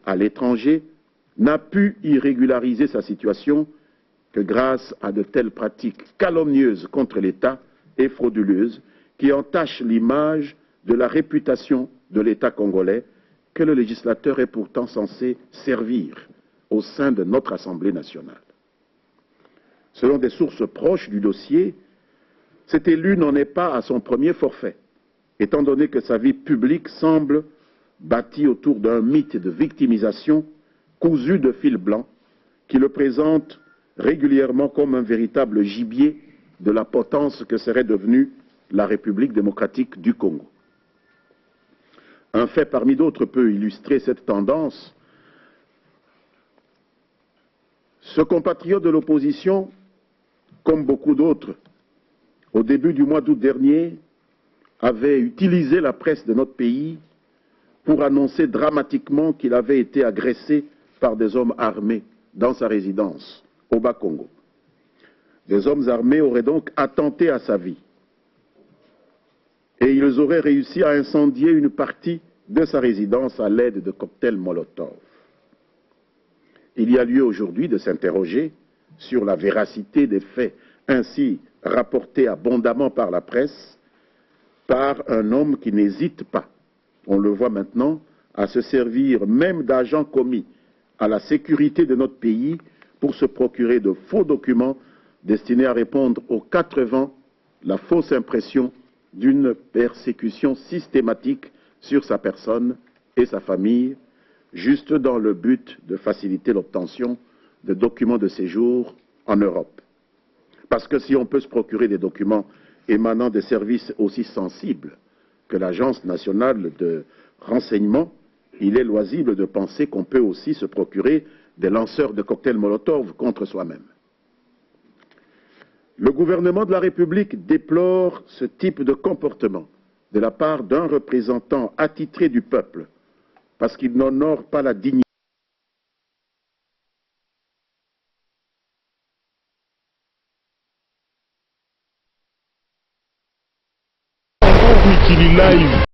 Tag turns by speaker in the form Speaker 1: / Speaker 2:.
Speaker 1: à l'étranger n'a pu y régulariser sa situation que grâce à de telles pratiques calomnieuses contre l'État et frauduleuses qui entachent l'image de la réputation de l'État congolais que le législateur est pourtant censé servir au sein de notre Assemblée nationale. Selon des sources proches du dossier, cet élu n'en est pas à son premier forfait, étant donné que sa vie publique semble bâtie autour d'un mythe de victimisation cousu de fil blanc qui le présente régulièrement comme un véritable gibier de la potence que serait devenue la République démocratique du Congo. Un fait parmi d'autres peut illustrer cette tendance. Ce compatriote de l'opposition, comme beaucoup d'autres, au début du mois d'août dernier, avait utilisé la presse de notre pays pour annoncer dramatiquement qu'il avait été agressé par des hommes armés dans sa résidence au Bas-Congo. Des hommes armés auraient donc attenté à sa vie et ils auraient réussi à incendier une partie de sa résidence à l'aide de cocktails Molotov. Il y a lieu aujourd'hui de s'interroger sur la véracité des faits ainsi rapportés abondamment par la presse par un homme qui n'hésite pas, on le voit maintenant, à se servir même d'agents commis à la sécurité de notre pays pour se procurer de faux documents destinés à répondre aux 4 vents la fausse impression d'une persécution systématique sur sa personne et sa famille, juste dans le but de faciliter l'obtention de documents de séjour en Europe. Parce que si on peut se procurer des documents émanant des services aussi sensibles que l'Agence nationale de renseignement, il est loisible de penser qu'on peut aussi se procurer des lanceurs de cocktails Molotov contre soi-même. Le gouvernement de la République déplore ce type de comportement de la part d'un représentant attitré du peuple, parce qu'il n'honore pas la dignité.
Speaker 2: Live.